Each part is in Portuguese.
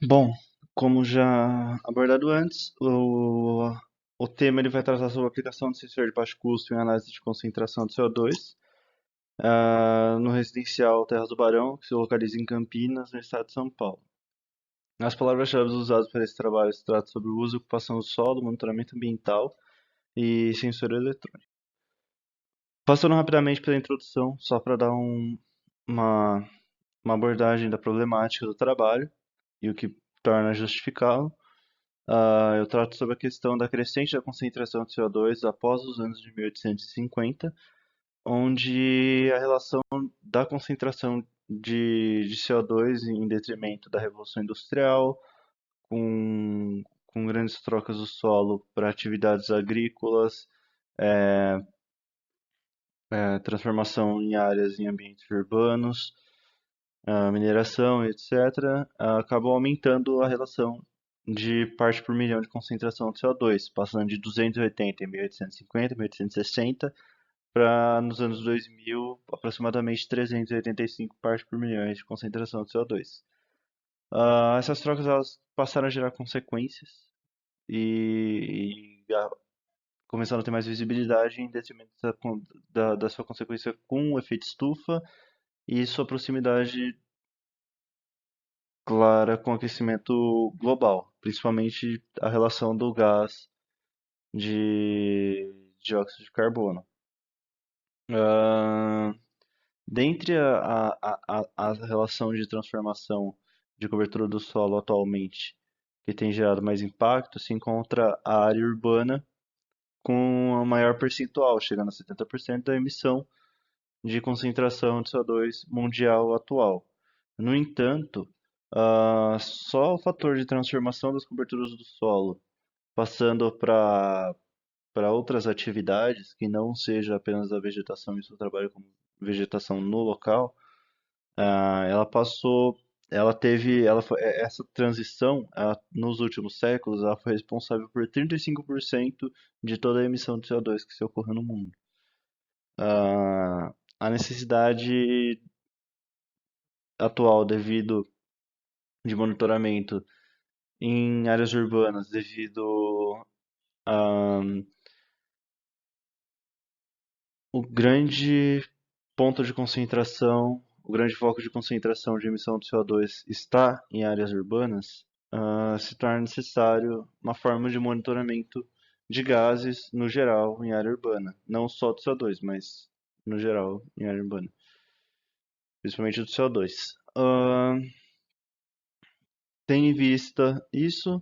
Bom, como já abordado antes, o tema ele vai tratar sobre a aplicação de sensor de baixo custo em análise de concentração de CO2 no residencial Terras do Barão, que se localiza em Campinas, no estado de São Paulo. As palavras-chave usadas para esse trabalho se tratam sobre o uso e ocupação do solo, monitoramento ambiental e sensor eletrônico. Passando rapidamente pela introdução, só para dar uma, uma abordagem da problemática do trabalho e o que torna justificável. Eu trato sobre a questão da crescente da concentração de CO2 após os anos de 1850, onde a relação da concentração de CO2 em detrimento da Revolução Industrial, com grandes trocas do solo para atividades agrícolas, é, transformação em áreas em ambientes urbanos, mineração, etc., acabou aumentando a relação de parte por milhão de concentração de CO2, passando de 280 em 1850, 1860, para nos anos 2000, aproximadamente 385 partes por milhão de concentração de CO2. Essas trocas elas passaram a gerar consequências e começaram a ter mais visibilidade em detrimento da sua consequência com o efeito estufa e sua proximidade clara com o aquecimento global, principalmente a relação do gás de dióxido de carbono. Ah, Dentre a relação de transformação de cobertura do solo atualmente, que tem gerado mais impacto, se encontra a área urbana com a maior percentual, chegando a 70% da emissão de concentração de CO2 mundial atual. No entanto, só o fator de transformação das coberturas do solo, passando para outras atividades que não seja apenas a vegetação e seu trabalho com vegetação no local, ela passou, ela teve, ela foi, essa transição, nos últimos séculos, ela foi responsável por 35% de toda a emissão de CO2 que se ocorreu no mundo. A necessidade atual devido de monitoramento em áreas urbanas devido a o grande ponto de concentração, o grande foco de concentração de emissão de CO2 está em áreas urbanas, se torna necessário uma forma de monitoramento de gases no geral em área urbana, não só do CO2, mas no geral em área urbana, principalmente do CO2. Tendo em vista isso,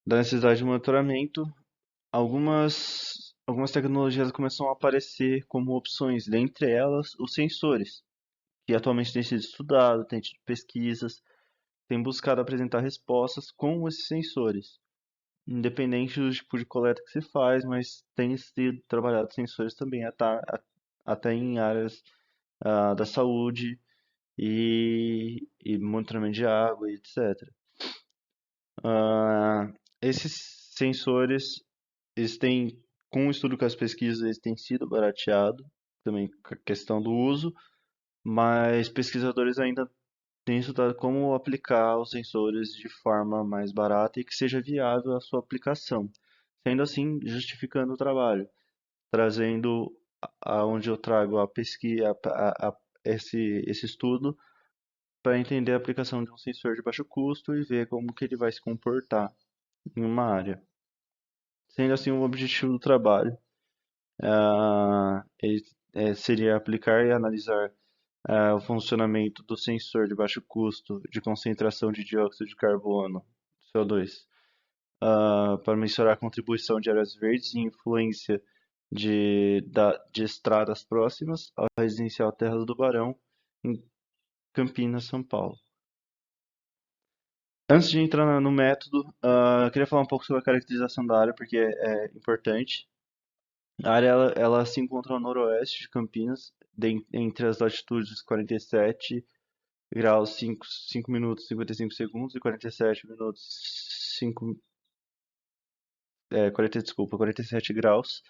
da necessidade de monitoramento, algumas tecnologias começam a aparecer como opções, dentre elas os sensores, que atualmente têm sido estudados, têm tido pesquisas, têm buscado apresentar respostas com esses sensores, independente do tipo de coleta que se faz, mas tem sido trabalhado sensores também até em áreas da saúde e monitoramento de água, e etc. Esses sensores, eles têm, com o estudo com as pesquisas, eles têm sido barateados, também com a questão do uso, mas pesquisadores ainda têm estudado como aplicar os sensores de forma mais barata e que seja viável a sua aplicação, sendo assim justificando o trabalho, trazendo aonde eu trago a pesquisa, esse estudo para entender a aplicação de um sensor de baixo custo e ver como que ele vai se comportar em uma área. Sendo assim, o objetivo do trabalho seria aplicar e analisar o funcionamento do sensor de baixo custo de concentração de dióxido de carbono, CO2, para mensurar a contribuição de áreas verdes e influência de estradas próximas ao residencial Terras do Barão, em Campinas, São Paulo. Antes de entrar no método, eu queria falar um pouco sobre a caracterização da área, porque é importante. A área ela se encontra ao noroeste de Campinas, entre as latitudes 47 graus 5 minutos e 55 segundos e 47 minutos 5, 47 graus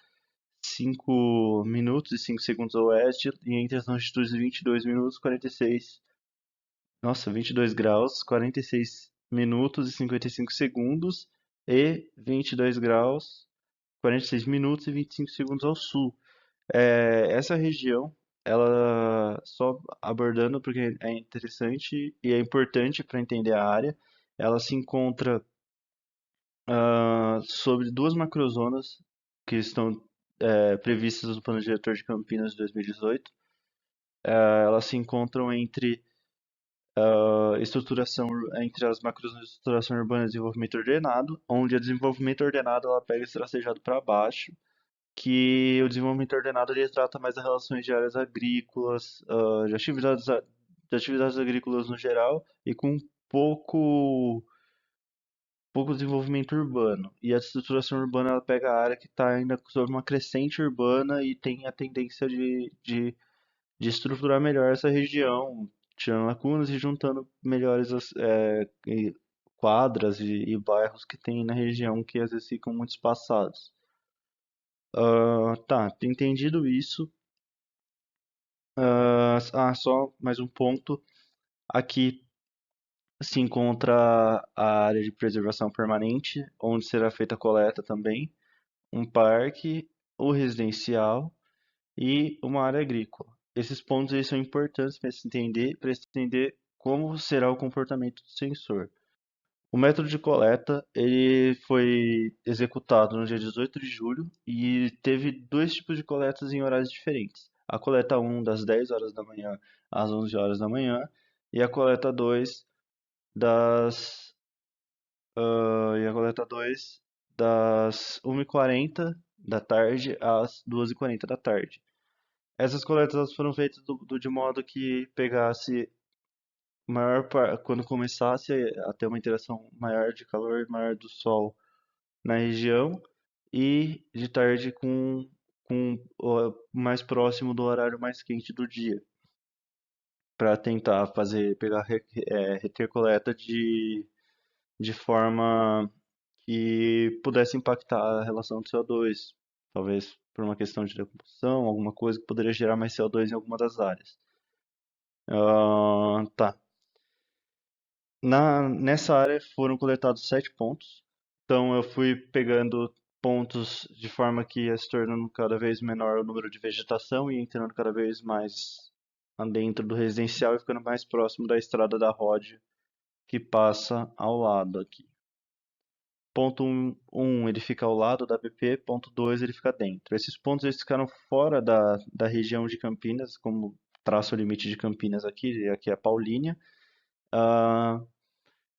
5 minutos e 5 segundos a oeste e entre as longitudes 22 minutos e 46 Nossa, 22 graus, 46 minutos e 55 segundos e 22 graus, 46 minutos e 25 segundos ao sul. Essa região, ela só abordando porque é interessante e é importante para entender a área, ela se encontra sobre duas macrozonas que estão previstas no Plano Diretor de Campinas de 2018. Elas se encontram entre as macrozonas de estruturação urbana e desenvolvimento ordenado, onde o desenvolvimento ordenado ela pega esse tracejado para baixo, que o desenvolvimento ordenado ele trata mais das relações de áreas agrícolas, de atividades agrícolas no geral e com pouco pouco desenvolvimento urbano. E a estruturação urbana ela pega a área que está ainda sob uma crescente urbana e tem a tendência de estruturar melhor essa região, tirando lacunas e juntando melhores quadras e bairros que tem na região que às vezes ficam muito espaçados. Tá, entendido isso. Só mais um ponto. Aqui se encontra a área de preservação permanente, onde será feita a coleta também, um parque, o residencial e uma área agrícola. Esses pontos eles são importantes para se entender como será o comportamento do sensor. O método de coleta ele foi executado no dia 18 de julho e teve dois tipos de coletas em horários diferentes. A coleta um das 10 horas da manhã às 11 horas da manhã e a coleta 2 das e a coleta 2 das 1h40 da tarde às 2h40 da tarde. Essas coletas elas foram feitas de modo que pegasse quando começasse a ter uma interação maior de calor e maior do sol na região e de tarde com mais próximo do horário mais quente do dia, para tentar reter coleta de forma que pudesse impactar a relação do CO2, talvez por uma questão de decomposição, alguma coisa que poderia gerar mais CO2 em alguma das áreas. Tá. Nessa área foram coletados 7 pontos. Então eu fui pegando pontos de forma que ia se tornando cada vez menor o número de vegetação e entrando cada vez mais dentro do residencial e ficando mais próximo da estrada da Rod que passa ao lado aqui. Ponto ele fica ao lado da BP, ponto 2 ele fica dentro. Esses pontos eles ficaram fora da região de Campinas, como traço o limite de Campinas aqui, e aqui é a Paulínia. Ah,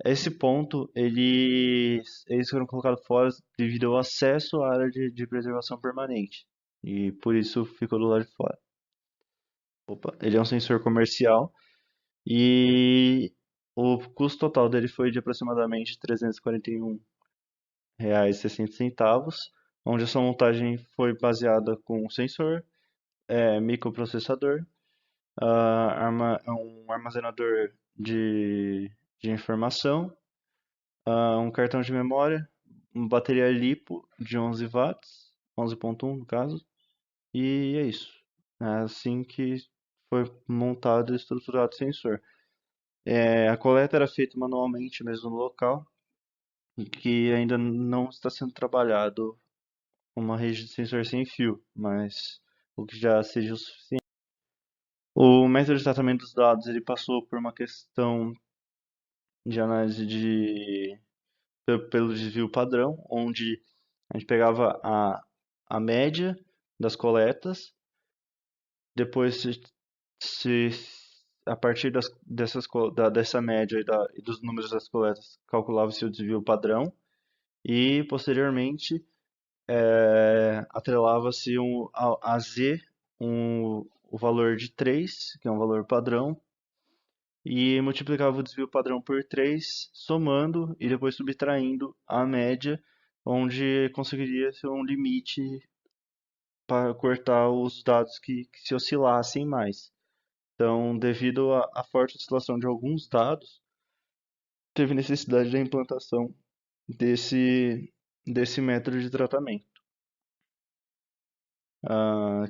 Esse ponto, eles foram colocados fora devido ao acesso à área de preservação permanente. E por isso ficou do lado de fora. Opa, ele é um sensor comercial e o custo total dele foi de aproximadamente R$ 341,60, onde a sua montagem foi baseada com sensor, microprocessador, um armazenador de informação, um cartão de memória, uma bateria LiPo de 11 watts, 11.1 no caso, e é isso. É assim que foi montado e estruturado o sensor. A coleta era feita manualmente mesmo no local, que ainda não está sendo trabalhado uma rede de sensor sem fio, mas o que já seja o suficiente. O método de tratamento dos dados ele passou por uma questão de análise pelo desvio padrão, onde a gente pegava a média das coletas, depois se a partir dessa média e dos números das coletas calculava-se o desvio padrão e posteriormente atrelava-se a Z o valor de 3, que é um valor padrão, e multiplicava o desvio padrão por 3, somando e depois subtraindo a média, onde conseguiria ser um limite para cortar os dados que se oscilassem mais. Então, devido à forte oscilação de alguns dados, teve necessidade da implantação desse método de tratamento,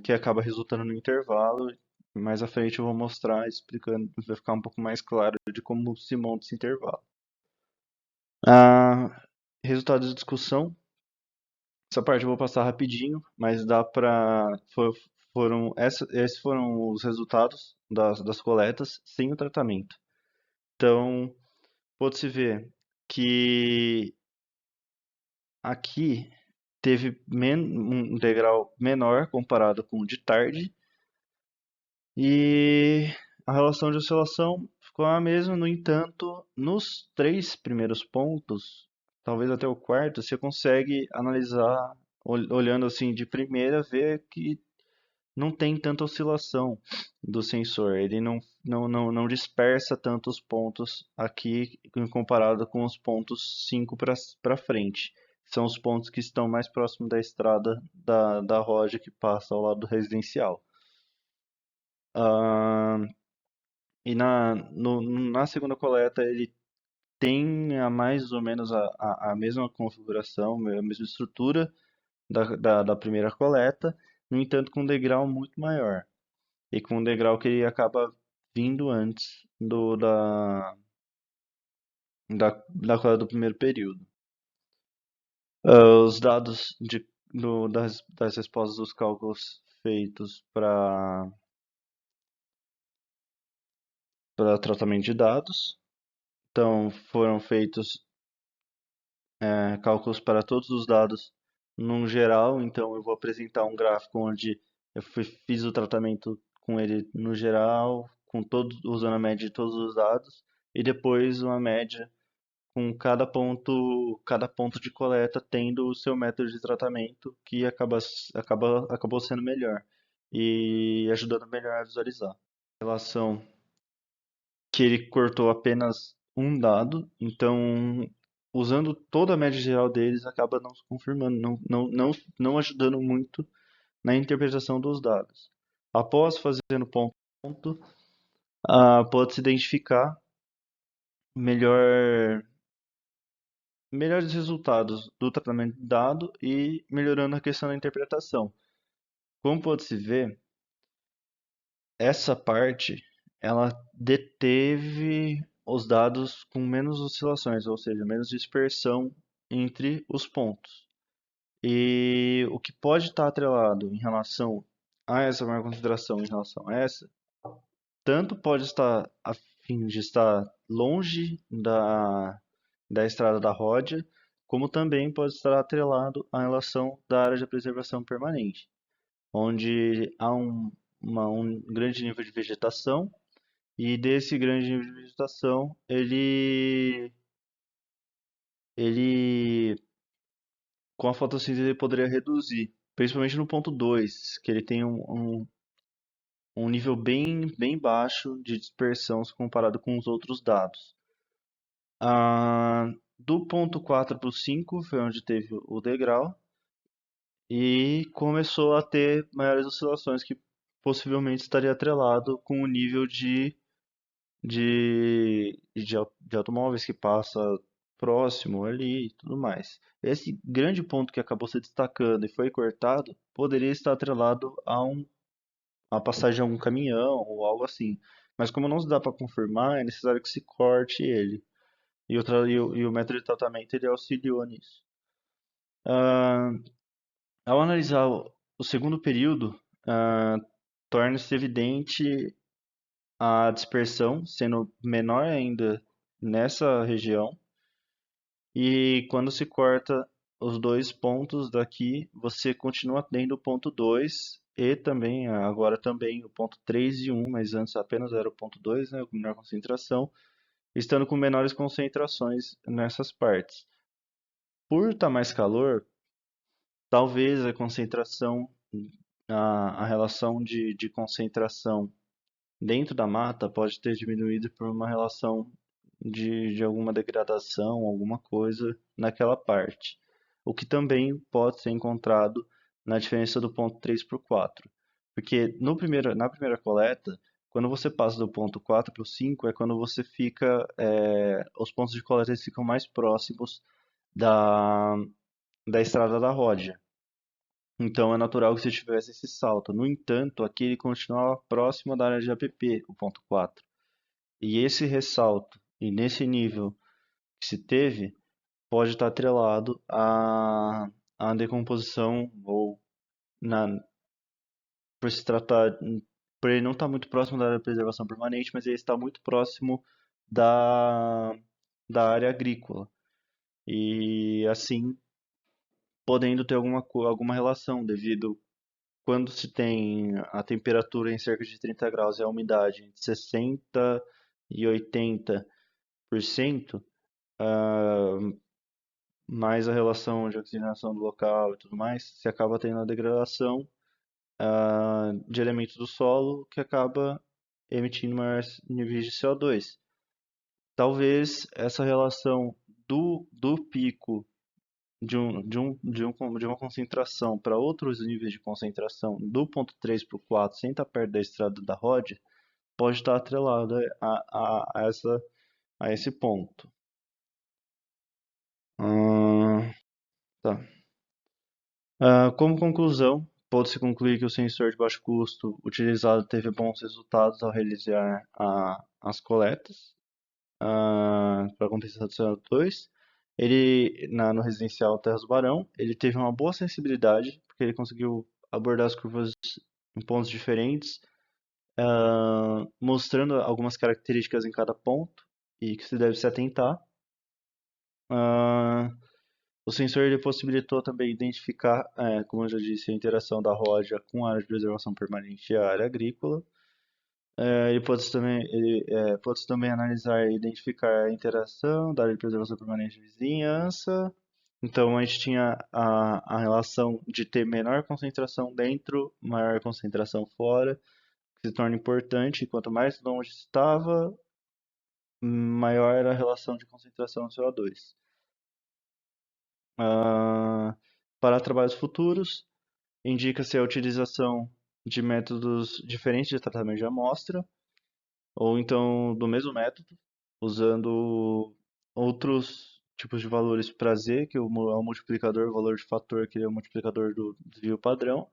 que acaba resultando no intervalo. mais à frente eu vou mostrar explicando, vai ficar um pouco mais claro de como se monta esse intervalo. Ah, resultado de discussão. Essa parte eu vou passar rapidinho, mas dá para esses foram os resultados das coletas sem o tratamento. Então, pode-se ver que aqui teve um degrau menor comparado com o de tarde e a relação de oscilação ficou a mesma. No entanto, nos três primeiros pontos, talvez até o quarto, você consegue analisar, olhando assim de primeira, ver que não tem tanta oscilação do sensor. Ele não dispersa tantos pontos aqui comparado com os pontos 5 para frente. São os pontos que estão mais próximos da estrada da Roja que passa ao lado do residencial. Ah, e na segunda coleta ele tem mais ou menos a mesma configuração, a mesma estrutura da primeira coleta, no entanto com um degrau muito maior. E com um degrau que ele acaba vindo antes da coleta do primeiro período. Os dados das respostas dos cálculos feitos para tratamento de dados. Então, foram feitos cálculos para todos os dados num geral. Então, eu vou apresentar um gráfico onde fiz o tratamento com ele no geral, usando a média de todos os dados, e depois uma média com cada ponto de coleta tendo o seu método de tratamento que acabou sendo melhor e ajudando melhor a visualizar. Relação que ele cortou apenas um dado, então usando toda a média geral deles acaba não se confirmando, não ajudando muito na interpretação dos dados. Após fazendo ponto a ponto, pode-se identificar melhor melhores resultados do tratamento de dado e melhorando a questão da interpretação. Como pode-se ver, essa parte ela deteve os dados com menos oscilações, ou seja, menos dispersão entre os pontos. E o que pode estar atrelado em relação a essa maior consideração em relação a essa, tanto pode estar a fim de estar longe da estrada da Ródia, como também pode estar atrelado à relação da área de preservação permanente, onde há um grande nível de vegetação e desse grande nível de vegetação ele com a fotossíntese ele poderia reduzir, principalmente no ponto 2, que ele tem um nível bem baixo de dispersão se comparado com os outros dados. Do ponto 4 para o 5 foi onde teve o degrau e começou a ter maiores oscilações que possivelmente estaria atrelado com o nível de automóveis que passa próximo ali e tudo mais. Esse grande ponto que acabou se destacando e foi cortado poderia estar atrelado a passagem de algum caminhão ou algo assim. Mas como não se dá para confirmar, é necessário que se corte ele. E o método de tratamento ele auxiliou nisso. Ah, Ao analisar o segundo período, torna-se evidente a dispersão sendo menor ainda nessa região. E quando se corta os dois pontos daqui, você continua tendo o ponto 2 e também, agora também o ponto 3 e 1, mas antes apenas era o ponto 2, né, com menor concentração, estando com menores concentrações nessas partes. Por estar mais calor, talvez a concentração, a relação de concentração dentro da mata pode ter diminuído por uma relação de alguma degradação, alguma coisa naquela parte. O que também pode ser encontrado na diferença do ponto 3 para o 4. Porque na primeira coleta, quando você passa do ponto 4 para o 5, é quando você fica. Os pontos de coleta eles ficam mais próximos da, da estrada da Ródia. Então é natural que você tivesse esse salto. No entanto, aqui ele continuava próximo da área de APP, o ponto 4. E esse ressalto, e nesse nível que se teve, pode estar atrelado à decomposição ou na, por se tratar, por ele não estar muito próximo da área de preservação permanente, mas ele está muito próximo da, da área agrícola. E assim, podendo ter alguma relação, devido quando se tem a temperatura em cerca de 30 graus e a umidade entre 60 e 80%, ah, mais a relação de oxigenação do local e tudo mais, se acaba tendo a degradação de elementos do solo que acaba emitindo maiores níveis de CO2. Talvez essa relação do pico de uma concentração para outros níveis de concentração do ponto 3 para o 4, sem estar perto da estrada da Rod, pode estar atrelada a esse ponto. Ah, tá. Como conclusão, pode-se concluir que o sensor de baixo custo utilizado teve bons resultados ao realizar as coletas para compensação do CO2. Ele, no residencial Terras do Barão, ele teve uma boa sensibilidade, porque ele conseguiu abordar as curvas em pontos diferentes, mostrando algumas características em cada ponto e que se deve se atentar. Ah, o sensor ele possibilitou também identificar, como eu já disse, a interação da rocha com a área de preservação permanente e a área agrícola. Pode também analisar e identificar a interação da área de preservação permanente e vizinhança. Então a gente tinha a relação de ter menor concentração dentro, maior concentração fora, que se torna importante. Quanto mais longe estava, maior era a relação de concentração de CO2. Ah, para trabalhos futuros, indica-se a utilização de métodos diferentes de tratamento de amostra, ou então do mesmo método, usando outros tipos de valores para Z, que é o multiplicador, o valor de fator, que é o multiplicador do desvio padrão,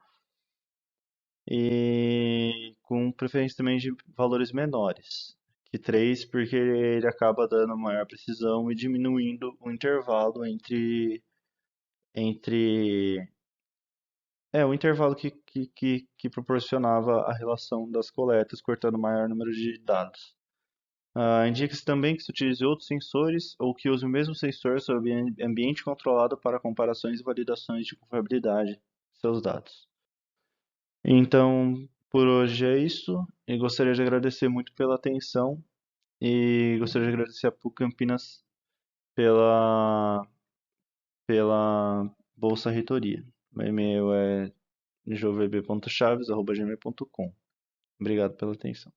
e com preferência também de valores menores que 3, porque ele acaba dando maior precisão e diminuindo o intervalo entre o intervalo que proporcionava a relação das coletas, cortando o maior número de dados. Indica-se também que se utilize outros sensores ou que use o mesmo sensor sob ambiente controlado para comparações e validações de confiabilidade de seus dados. Então, por hoje é isso. E gostaria de agradecer muito pela atenção e gostaria de agradecer a PUC Campinas pela Bolsa Reitoria. Meu e-mail é jovb.chaves@gmail.com. Obrigado pela atenção.